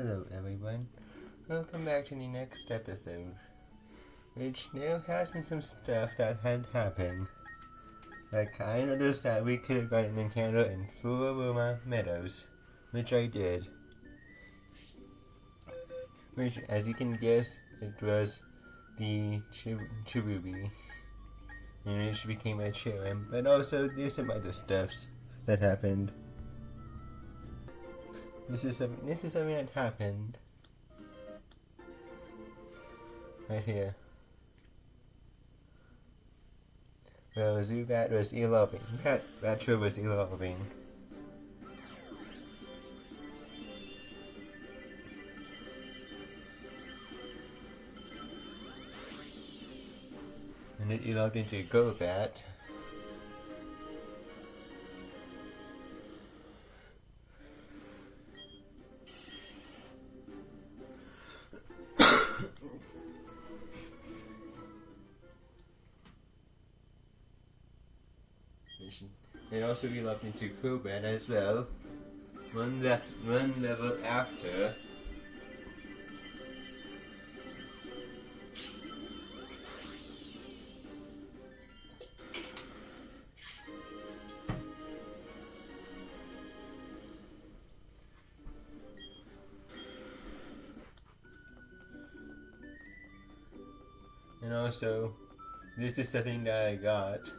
Hello everyone, welcome back to the next episode, which there has been some stuff that had happened. Like, I noticed that we could have gotten Nintendo in Floroma Meadows, which I did. Which, as you can guess, it was the Cherubi, and it became a cherub, but also there's some other stuffs that happened. This is something that happened right here. Well, Zubat was evolving. Batra was evolving. And it evolved into Golbat. It also evolved into Crobat as well. One level after. And also, this is something that I got.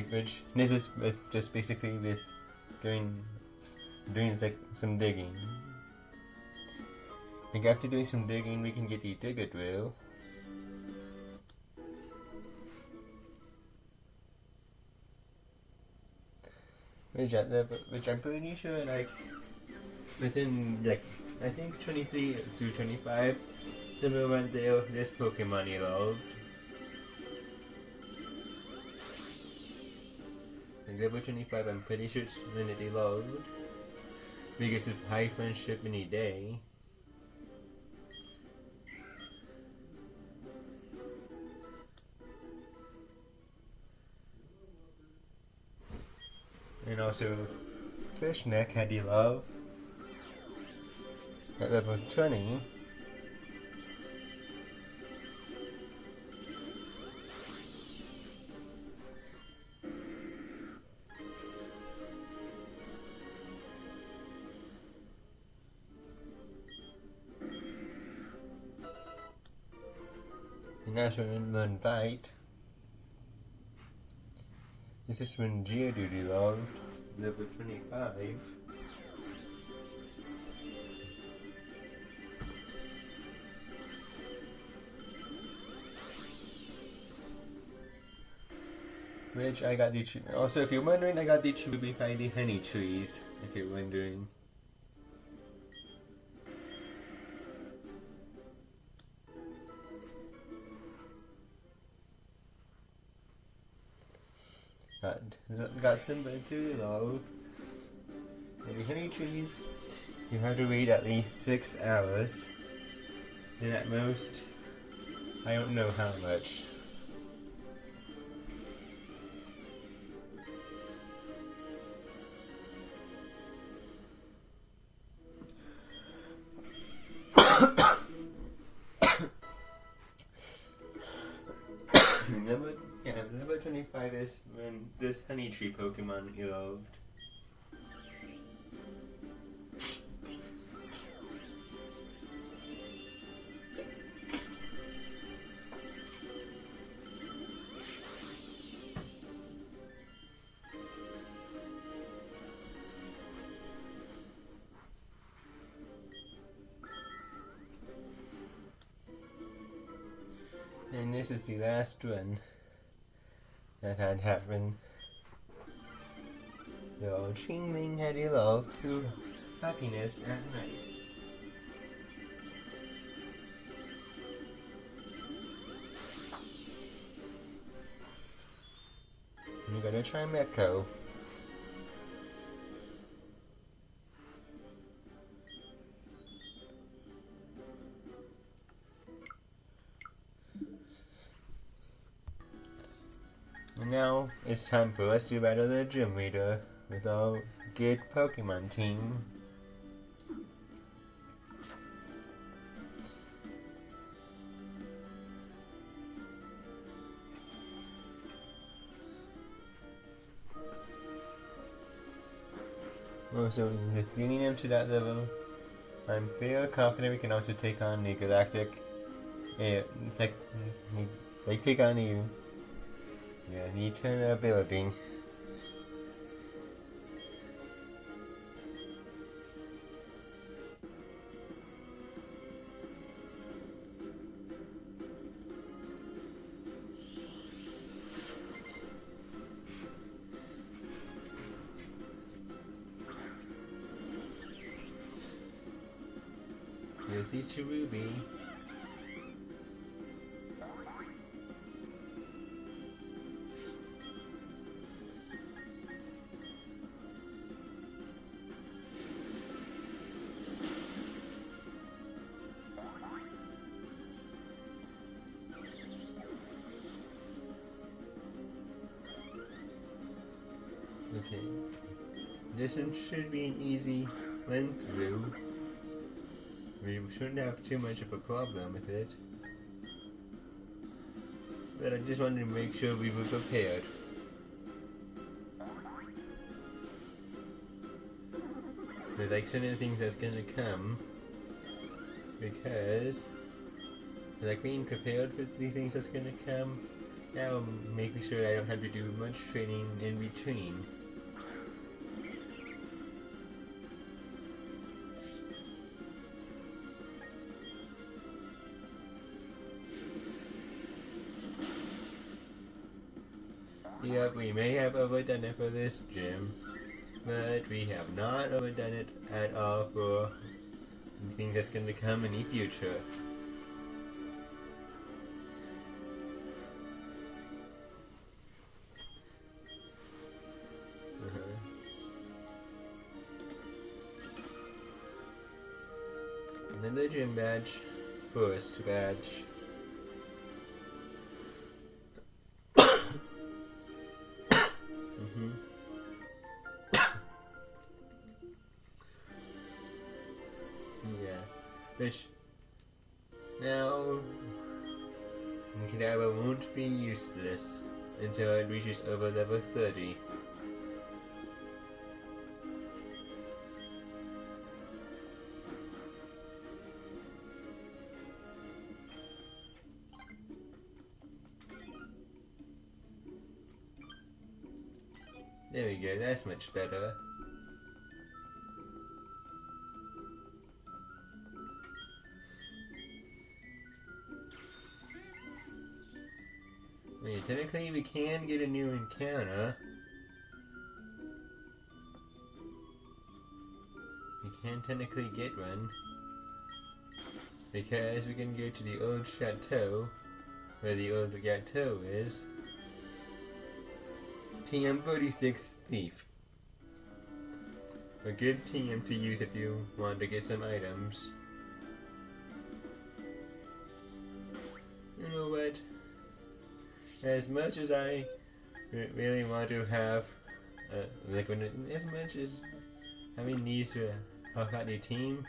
Which this is just basically with doing like some digging. Like after doing some digging, we can get the digger drill. Which I'm pretty sure like within like I think 23 through 25, somewhere around there, this Pokemon evolved. In level 25, I'm pretty sure it's when it evolved. Because of high friendship any day. And also, Fishneck had evolved at level 20. And that's when Moonbite. This is when Geodude evolved, level 25. Which I got the also, if you're wondering, I got the Cherubi by the honey trees, if you're wondering. Got some to love. And the honey trees, you have to wait at least 6 hours. And at most, I don't know how much. Number 25 is when this honey tree Pokemon evolved. And this is the last one that had happened. The old Chingling had evolved to happiness at night. And we're gonna try Mecco. And now it's time for us to battle the gym leader with our good Pokemon team. Also, with getting him to that level, I'm fairly confident we can also take on the Galactic. Take on the Eterna ability. Here's each Ruby. Okay, this one should be an easy run through. We shouldn't have too much of a problem with it. But I just wanted to make sure we were prepared. There's like some of the things that's gonna come. Because like being prepared for the things that's gonna come, that'll make me sure I don't have to do much training in between. Yep, we may have overdone it for this gym, but we have not overdone it at all for the thing that's going to come in the future. Another gym badge, first badge. Which now Kadabra won't be useless until it reaches over level 30. There we go, that's much better. Technically, we can get a new encounter. We can technically get one. Because we can go to the old chateau, where the old chateau is. TM46 Thief. A good TM to use if you want to get some items. You know what? As much as I really want to have, as much as having these to help out the team,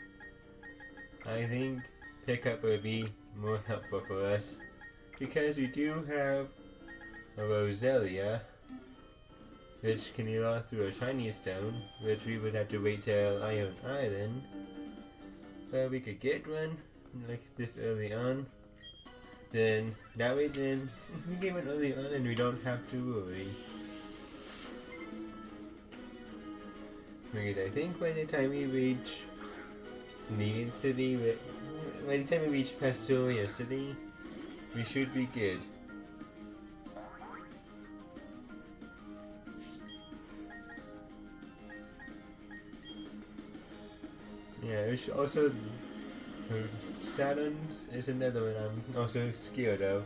I think pickup would be more helpful for us. Because we do have a Roselia, which can evolve through a shiny stone, which we would have to wait till Iron Island. But we could get one, like this early on. Then, that way then, we get one early on and we don't have to worry. Because I think by the time we reach the city, by the time we reach Pastoria City, we should be good. Yeah, we should also... Saturn's is another one I'm also scared of.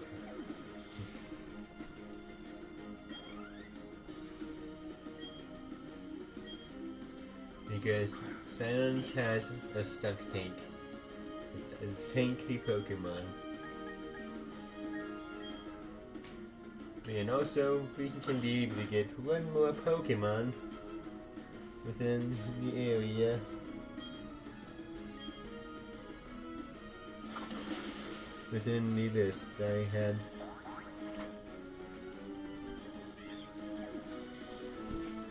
Because Saturn's has a stuck tank. A tanky Pokemon. And also, we can be able to get one more Pokemon within the area. Within the list that I had.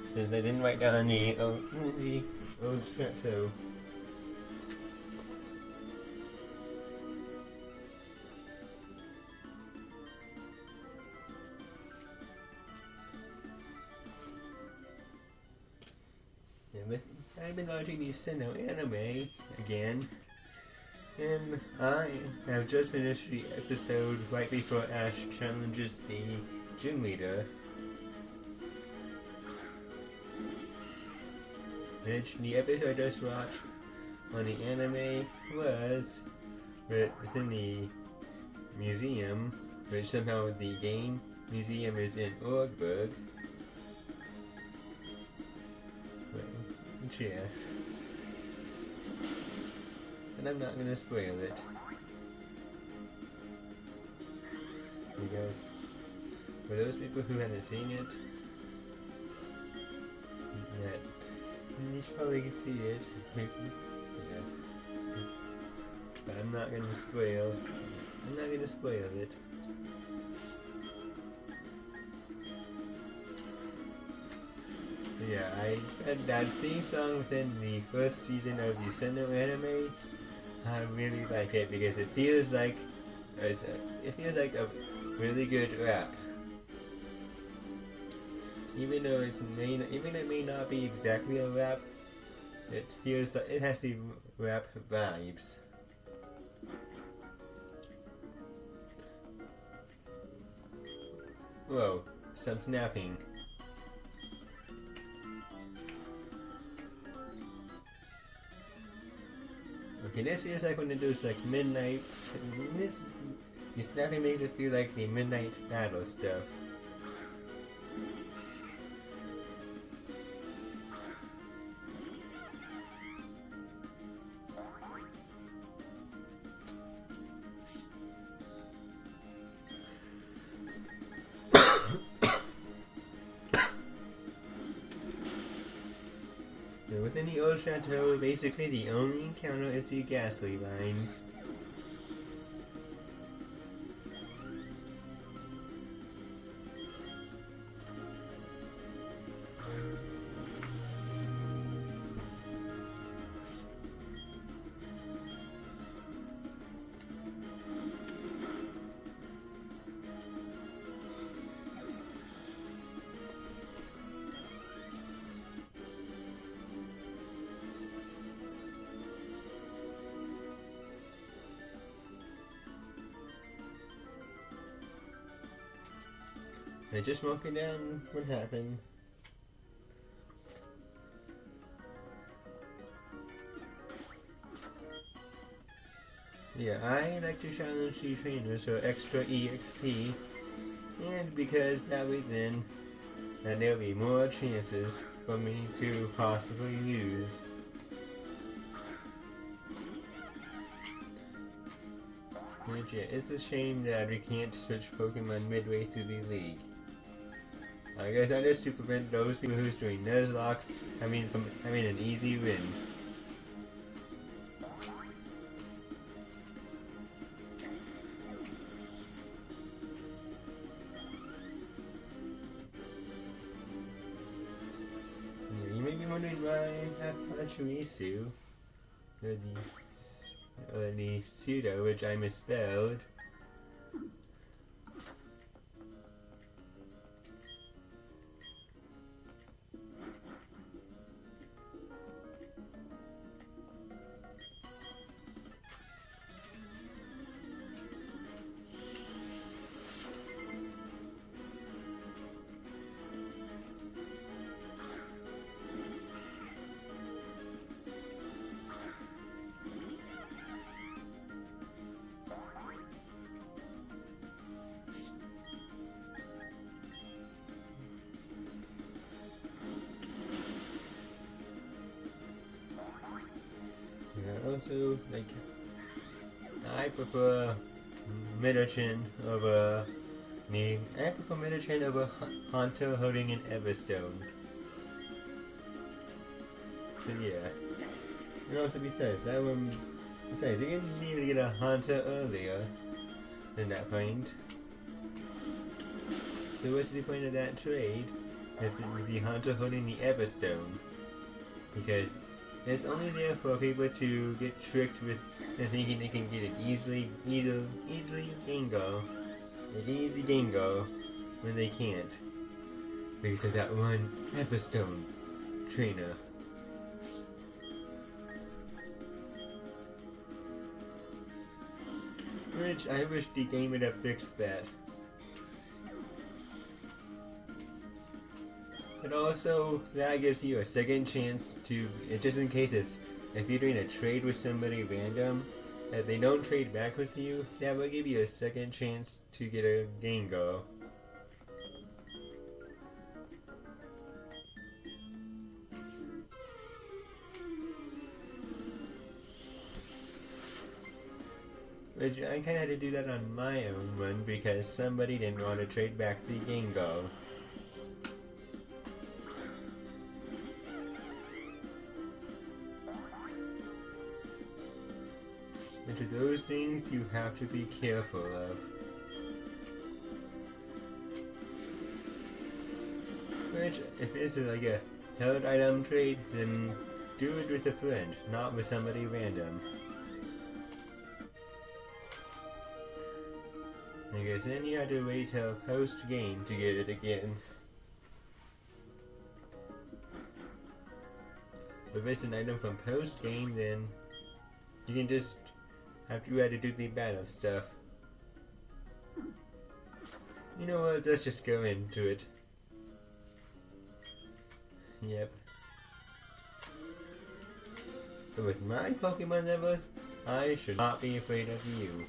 Because I didn't write down the old chateau. I've been watching the Sinnoh anime again, and I have just finished the episode right before Ash challenges the gym leader. Which the episode I just watched on the anime was within the museum, which somehow the game museum is in Orgburg. Yeah. And I'm not gonna spoil it. Because for those people who haven't seen it, you should probably see it. Yeah. But I'm not gonna spoil it. Yeah, I had that theme song within the first season of the Sinnoh anime. I really like it because it feels like a really good rap. Even though it may not be exactly a rap, it feels like it has the rap vibes. Whoa, some snapping. Okay, this is like one of those like midnight. The snapping makes it feel like the midnight battle stuff. Within the old chateau, basically the only encounter is the ghastly lines. I just walking down what happened. Yeah, I like to challenge the trainers for extra EXP, and because that way then there'll be more chances for me to possibly lose. Which, yeah, it's a shame that we can't switch Pokemon midway through the league. I guess that is to prevent those people who's doing Nuzlocke having an easy win. Yeah, you may be wondering why I have Pachirisu, or the pseudo, which I misspelled. Also, I prefer Midochin over The ample meta train of a Honto holding an Everstone. So yeah. And also besides, you didn't need to get a Honto earlier than that point. So what's the point of that trade with the Honto holding the Everstone? Because it's only there for people to get tricked with thinking they can get it easily Gengo. An easy Gengo when they can't. Because of that one Everstone trainer. Which I wish the game would have fixed that. But also, that gives you a second chance to, just in case if you're doing a trade with somebody random, if they don't trade back with you, that will give you a second chance to get a Gengo. Which I kinda had to do that on my own one because somebody didn't want to trade back the Gengo. And to those things you have to be careful of. Which, if it's like a held item trade, then do it with a friend, not with somebody random. Because then you have to wait till post-game to get it again. If it's an item from post-game, then you can just have to do the battle stuff. You know what, let's just go into it. Yep. But with my Pokemon levels, I should not be afraid of you.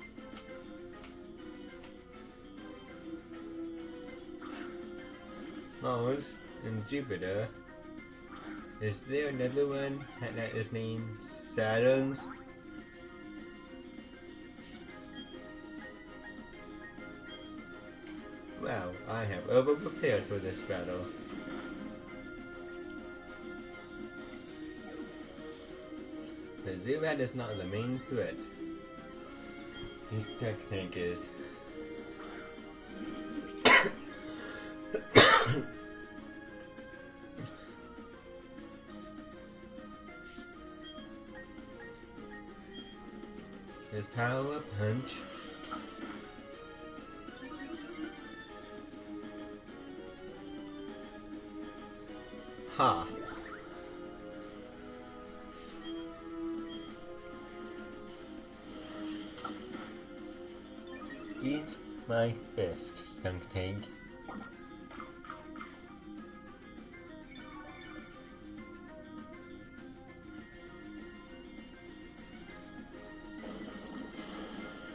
Mars and Jupiter. Is there another one that is named Saturn's? Wow, I have over-prepared for this battle. The Zubat is not the main threat. His tech tank is. His power punch. Ha! Eat my fist, skunk tank.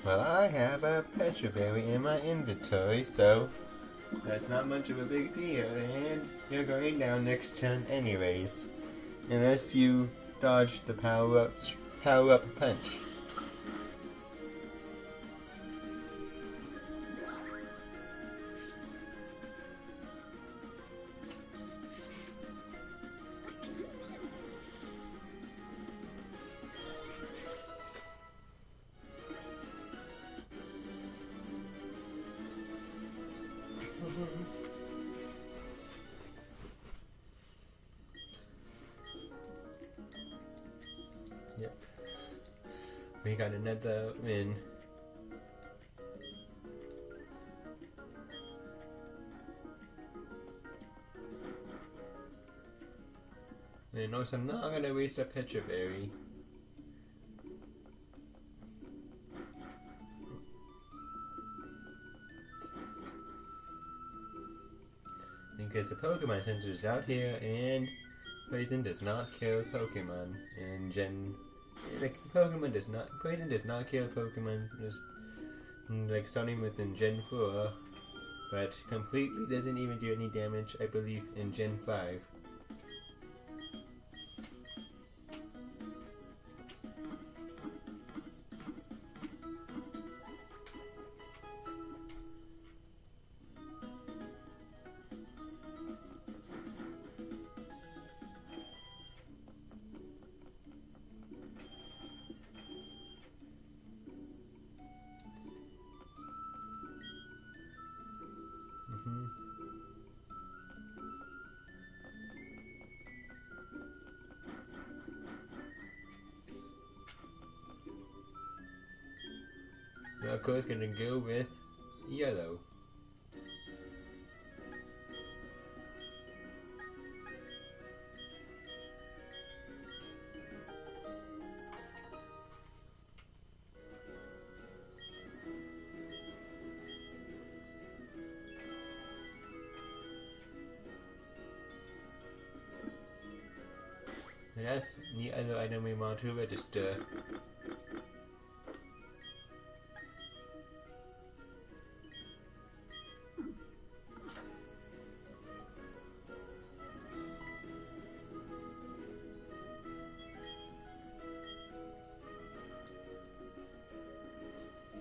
Well, I have a Petra Berry in my inventory, so that's not much of a big deal, and you're going down next turn anyways. Unless you dodge the power-up punch. Yep. We got another win. And also, I'm not gonna waste a Petra Berry. Because the Pokemon Center is out here, and poison does not kill Pokemon. And poison does not kill Pokemon. Just like starting with in Gen 4, but completely doesn't even do any damage, I believe, in Gen 5. course gonna go with yellow. And that's the other item we want to register.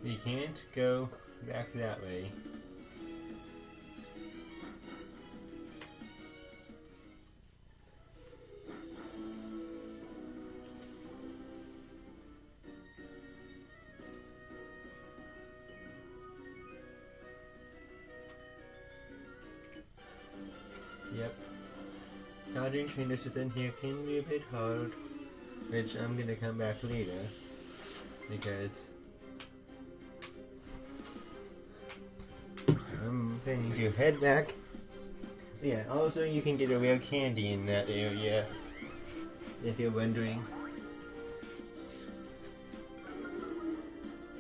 We can't go back that way. Yep. Dodging trainers within here can be a bit hard, which I'm gonna come back later, because I'm planning to head back. Yeah, also you can get a rare candy in that area, if you're wondering.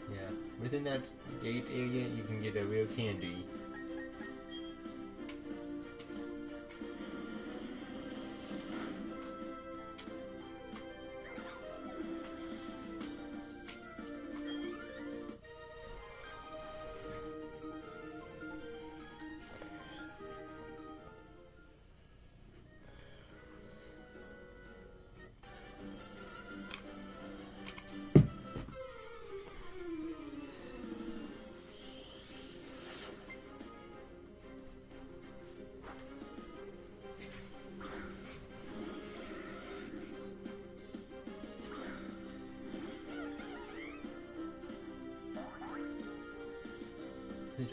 Yeah, within that gate area you can get a rare candy.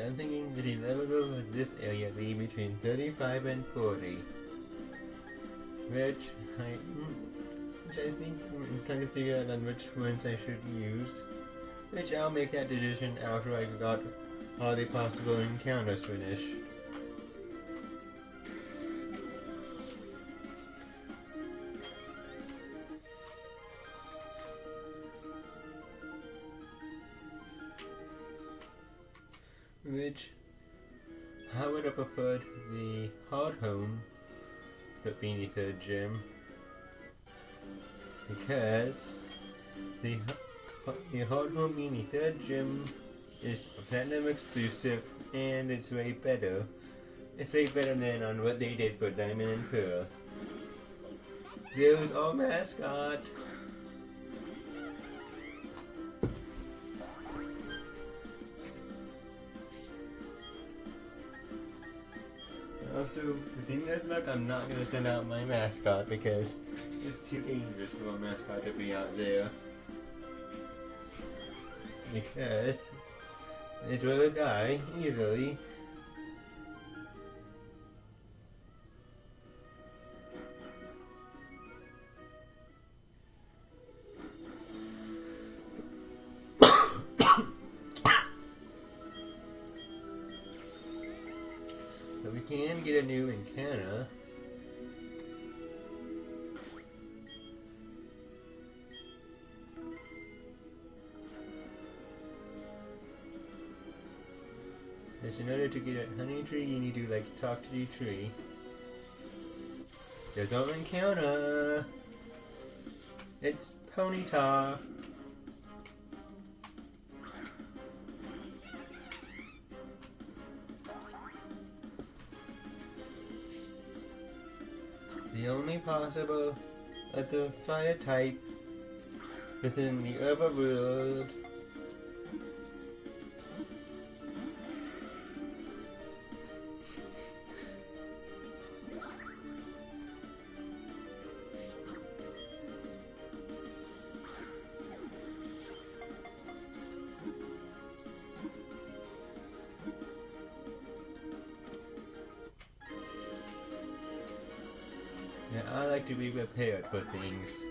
I'm thinking that the level of this area will be between 35 and 40. Which I think I'm trying to figure out on which ones I should use. Which I'll make that decision after I got all the possible encounters finished. Which I would have preferred the hard home but beneath the gym, because the hard home beneath the gym is a platinum exclusive and it's way better. It's way better than on what they did for Diamond and Pearl. There's our mascot. Also, within Nuzlocke, I'm not going to send out my mascot because it's too dangerous for a mascot to be out there. Because it will die easily. But we can get a new Eterna. But in order to get a honey tree, you need to talk to the tree. There's our Eterna. It's Ponyta. The only possible other fire type within the overworld. Yeah, I like to be prepared for things.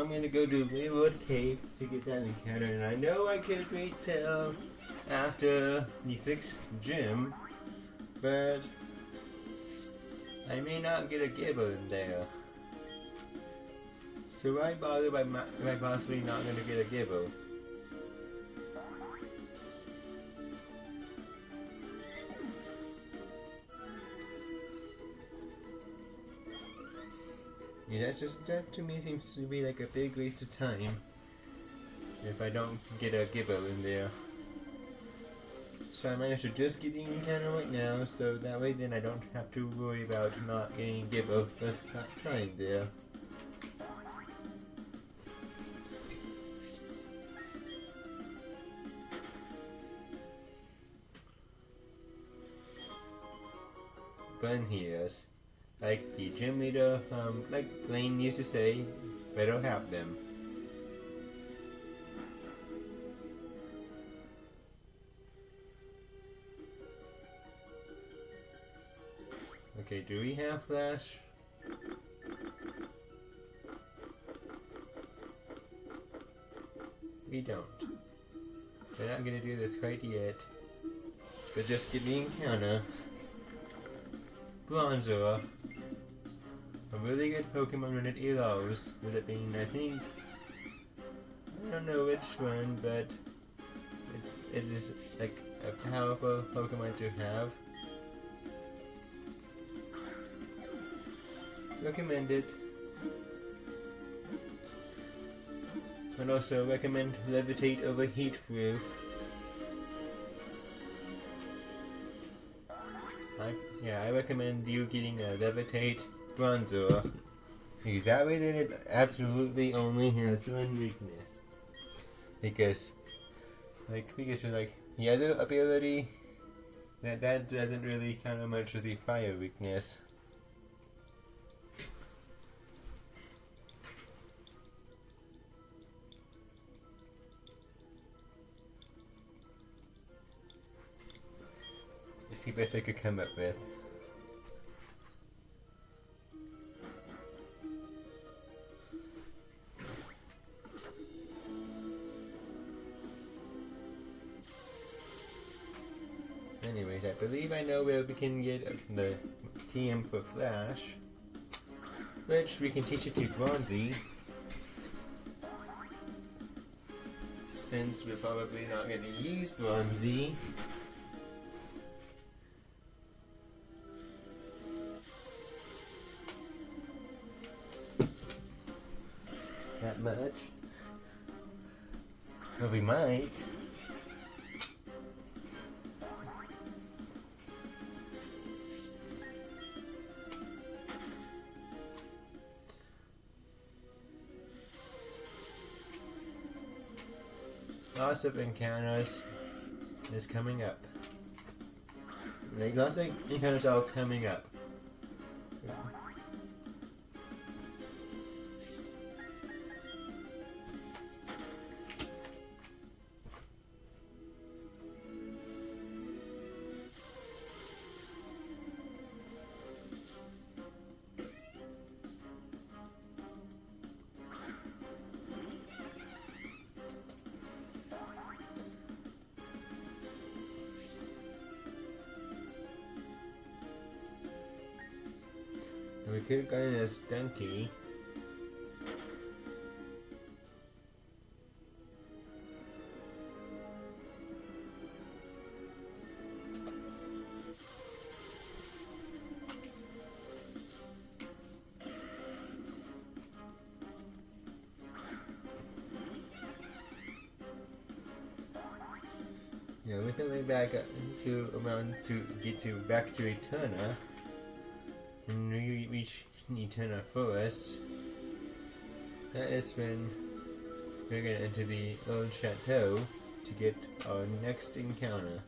I'm gonna go to Maywood Cave to get that encounter, and I know I could wait till after the 6th gym, but I may not get a Gibbo in there. So why bother by possibly not gonna get a Gibbo? Yeah, that to me seems to be like a big waste of time if I don't get a Gibbo in there. So I managed to just get the encounter right now, so that way then I don't have to worry about not getting Gibbo first trying there. Bun here's like the gym leader, like Blaine used to say, better have them. Okay, do we have Flash? We don't. We're not gonna do this quite yet. But just get the encounter. Bronzor. A really good Pokemon when it evolves, with it being, I think, I don't know which one, but it is like a powerful Pokemon to have. Recommended. And also recommend Levitate over Heat Proof. I recommend you getting a Levitate Bronzor. Because that way then it absolutely only has one weakness. Because for like the other ability, that doesn't really count much with the fire weakness. It's the best I could come up with. Anyways, I believe I know where we can get the TM for Flash, which we can teach it to Bronzy, since we're probably not going to use Bronzy. That much. But we might. Lots of encounters is coming up. Like lots of encounters are coming up. We could have gotten a Stunty. Yeah, we can lay back to get back to Eterna. And we reach Eterna Forest. That is when we're gonna enter the old chateau to get our next encounter.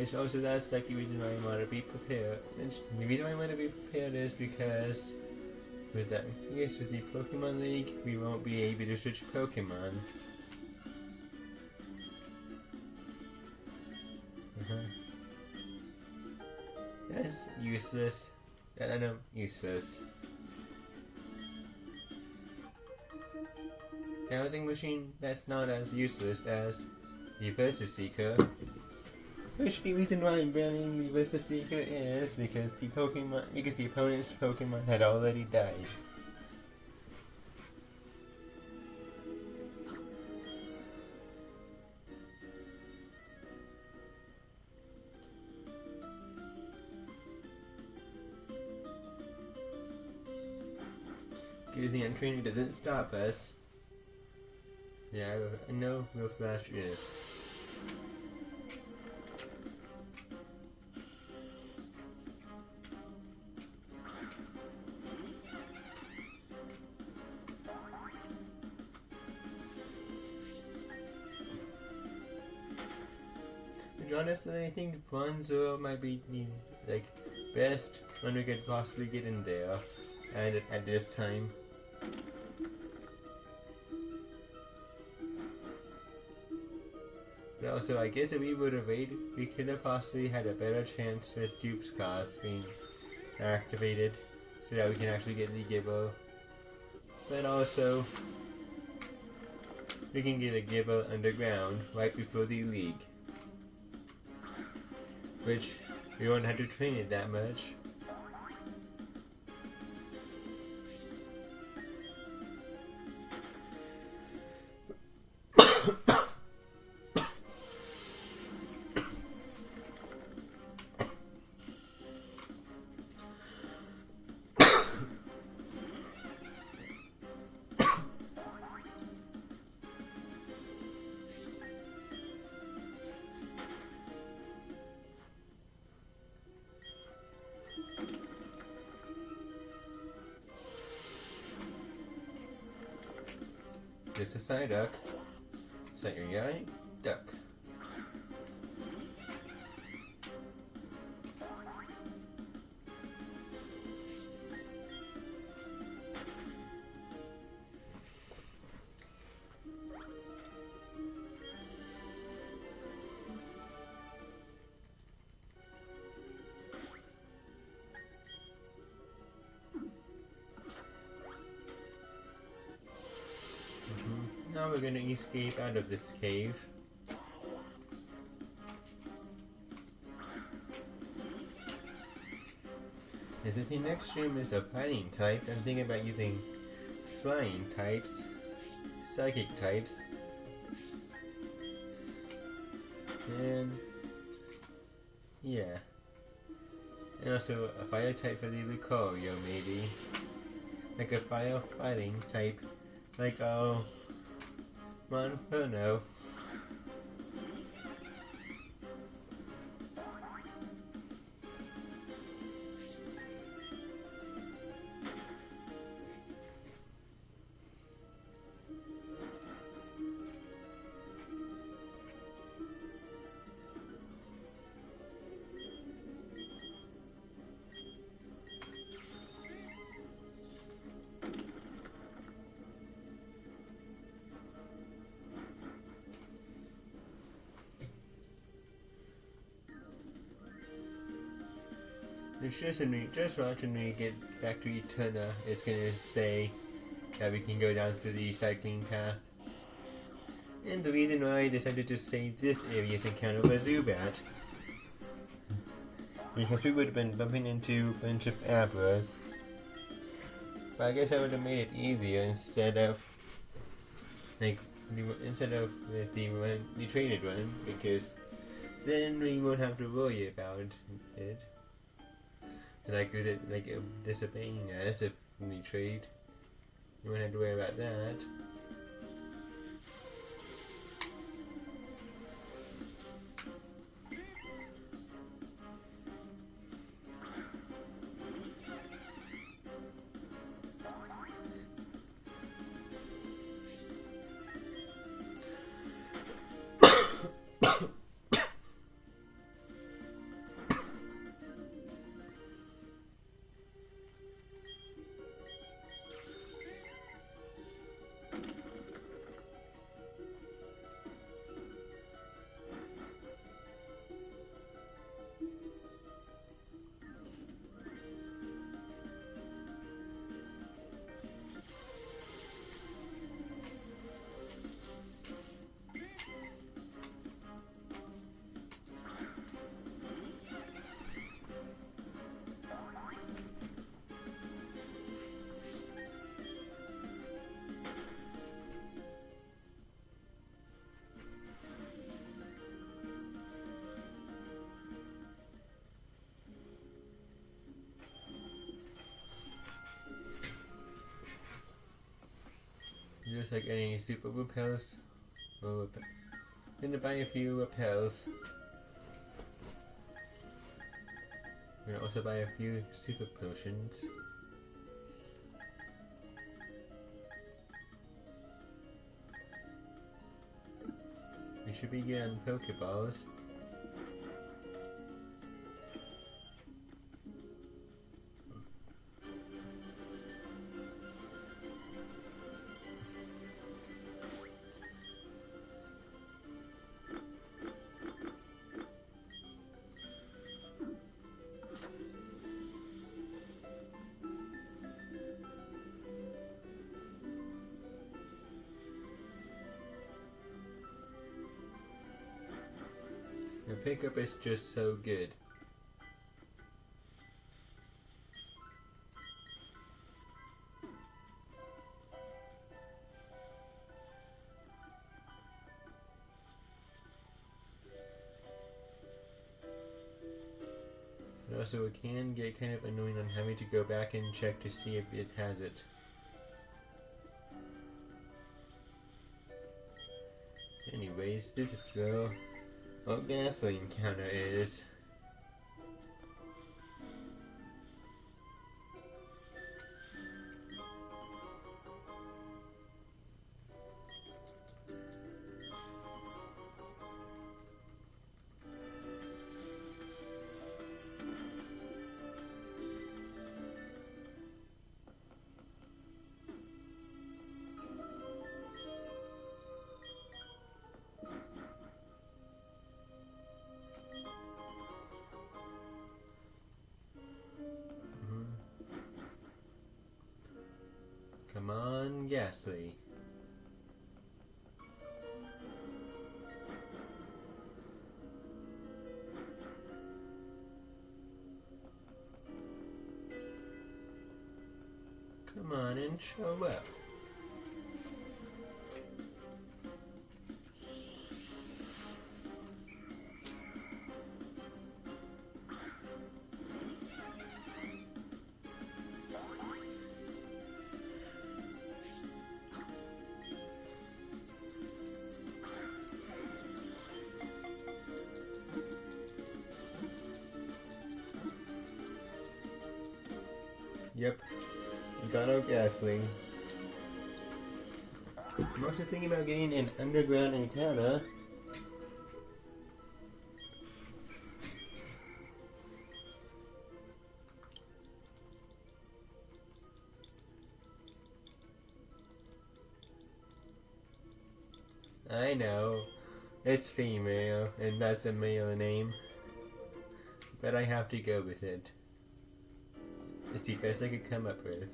Which also that's like the reason why I want to be prepared. And the reason why I want to be prepared is because with that, yes, with the Pokemon League, we won't be able to switch Pokemon. That's useless. I know, useless. Housing machine that's not as useless as the Versus Seeker. Which the reason why I'm banning the Versus Seeker is because the opponent's Pokemon had already died. Because the untraining doesn't stop us. Yeah, I know Real Flash is. Honestly, I think Bronzor might be the best one we could possibly get in there, and at this time. But also, I guess if we would have waited, we could have possibly had a better chance with Dupe's class being activated, so that we can actually get the Gibble. But also, we can get a Gibble underground right before the League. Which, we won't have to train it that much. Just a side duck. Set your guy, duck. Now we're gonna escape out of this cave. And since the next room is a fighting type, I'm thinking about using flying types, psychic types, and yeah. And also a fire type for the Lucario, maybe. Like a fire fighting type, like Monferno. It's just watching me get back to Eterna, it's gonna say that we can go down through the cycling path. And the reason why I decided to save this area's encounter was Zubat. Because we would have been bumping into a bunch of Abras. But I guess I would have made it easier instead of with the traded one, because then we won't have to worry about it. Like with it, disobeying us if we trade, you won't have to worry about that. Just like any super repels. Gonna buy a few repels. Gonna also buy a few super potions. We should be getting Pokeballs. The pickup is just so good. And also it can get kind of annoying on having to go back and check to see if it has it. Anyways, this is what gasoline counter is. Come on, Ghastly. Come on and show up. Yep, you got our Ghastly. I'm also thinking about getting an underground antenna. I know, it's female, and that's a male name. But I have to go with it. It's the best I could come up with.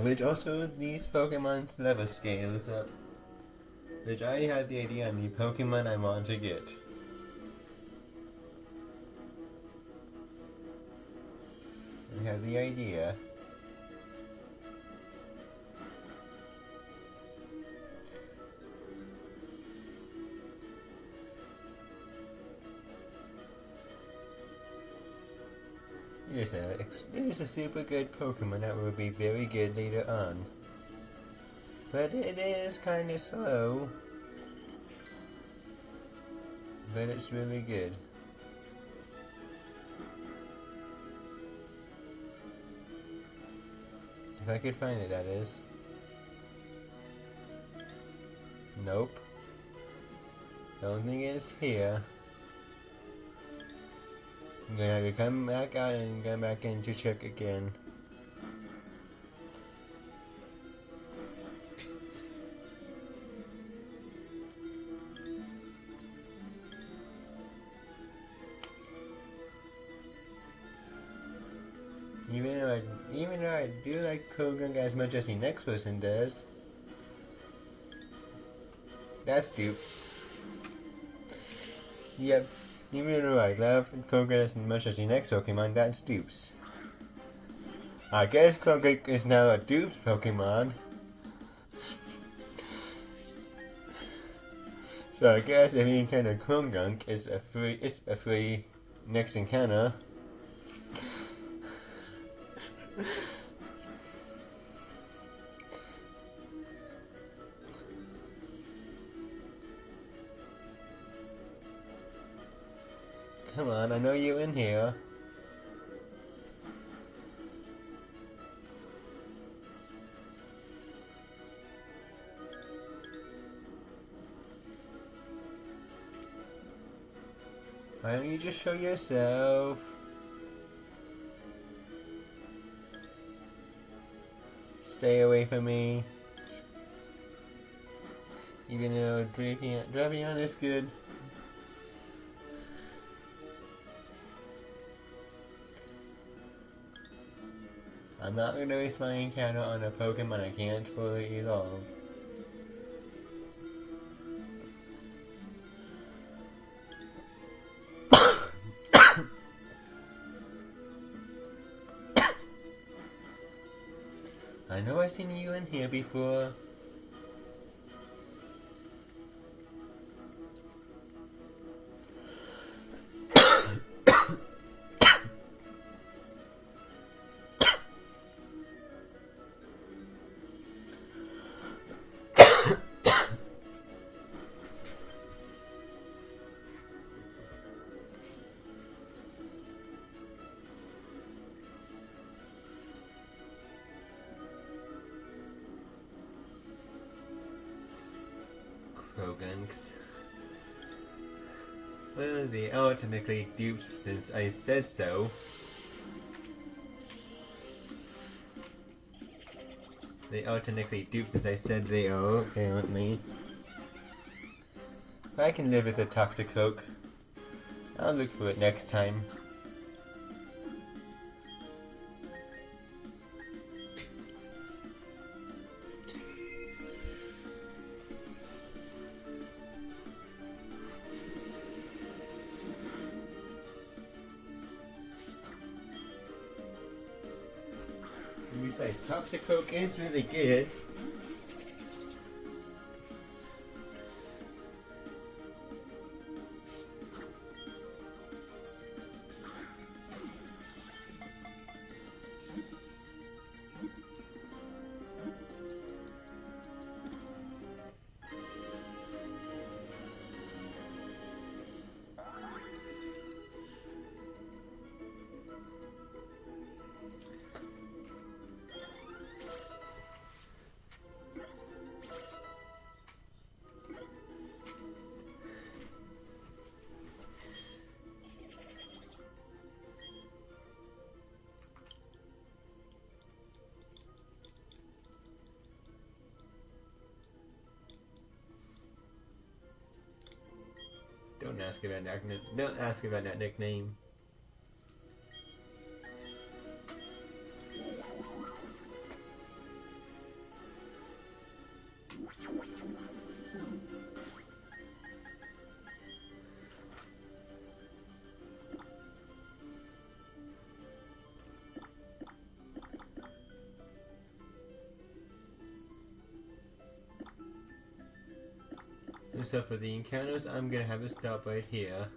Which also these Pokemon's level scales up. Which I had the idea on the Pokemon I want to get. I have the idea. Here's a super good Pokemon that will be very good later on. But it is kinda slow. But it's really good. If I could find it, that is. Nope. Don't think it's here. I'm gonna have to come back out and go back in to check again. Even though I do like Kogan as much as the next person does. That's dupes. Yep, even though I love Kroger as much as the next Pokemon, that's Dupes. I guess Kroger is now a Dupes Pokemon. So I guess if you encounter Krungunk, it's a free next encounter. Come on, I know you're in here. Why don't you just show yourself? Stay away from me. Even though Dravion is good. I'm not going to waste my encounter on a Pokemon I can't fully evolve. I know I've seen you in here before. Krogunks. Well, they are technically dupes since I said so. They are technically dupes since I said they are, apparently. I can live with a Toxicroak. I'll look for it next time. Besides, Toxicroak is really good. Don't ask about that nickname. So for the encounters, I'm gonna have to stop right here.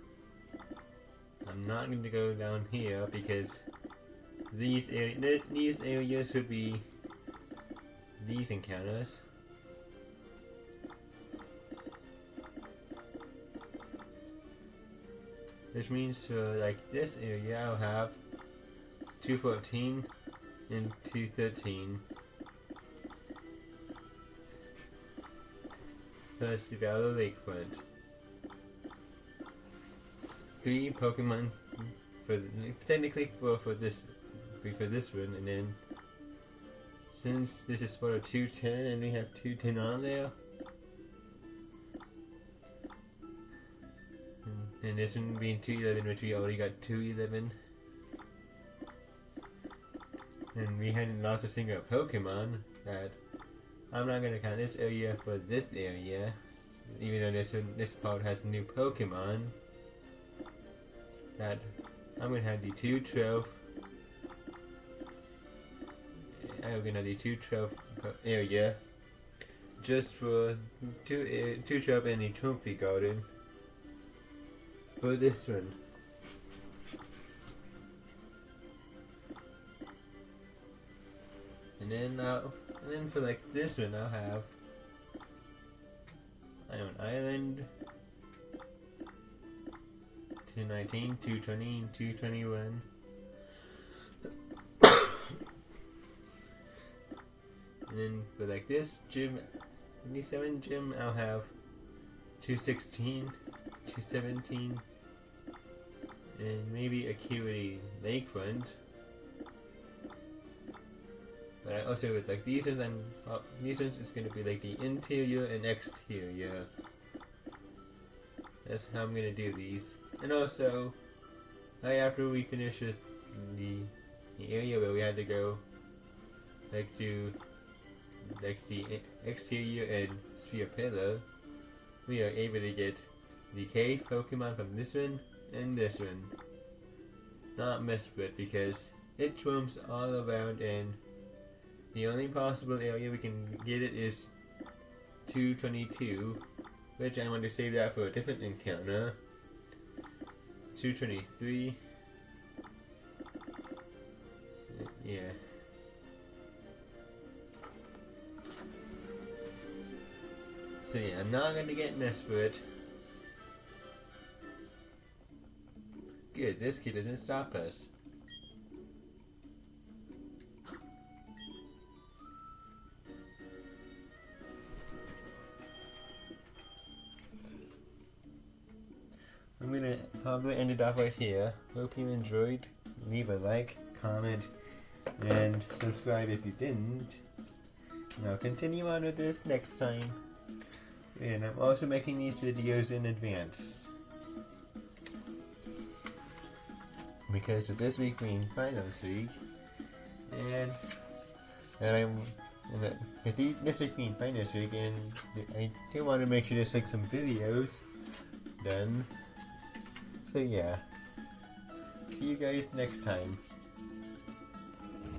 I'm not going to go down here because these areas would be these encounters. Which means for like this area, I'll have 214 and 213. Plus the Valor Lakefront. 3 Pokemon for technically for this run, and then since this is for a 210 and we have 210 on there, and this one being 211, which we already got 211, and we hadn't lost a single Pokemon. That I'm not gonna count this area for this area, even though this part has new Pokemon. that I'm gonna have the 212. I'm gonna have the 212 area just for 212 in the trophy garden for this one. And then for like this one, I'll have Iron Island, 219, 220, 221. And then for like this gym, 97 gym, I'll have 216, 217, and maybe Acuity Lakefront. But I also with like these ones, these ones is gonna be like the interior and exterior. That's how I'm gonna do these. And also, right after we finish with the area where we had to go, like do like the exterior and sphere pillar, we are able to get the cave Pokemon from this one and this one. Not messed with because it roams all around, and the only possible area we can get it is 222, which I want to save that for a different encounter. 223. Yeah. So yeah, I'm not gonna get messed with. Good, this kid doesn't stop us. I'm gonna probably end it off right here. Hope you enjoyed. Leave a like, comment, and subscribe if you didn't. And I'll continue on with this next time. And I'm also making these videos in advance. Because with this week being finals week, and this week being finals week, and I do want to make sure there's like some videos done. So yeah, see you guys next time.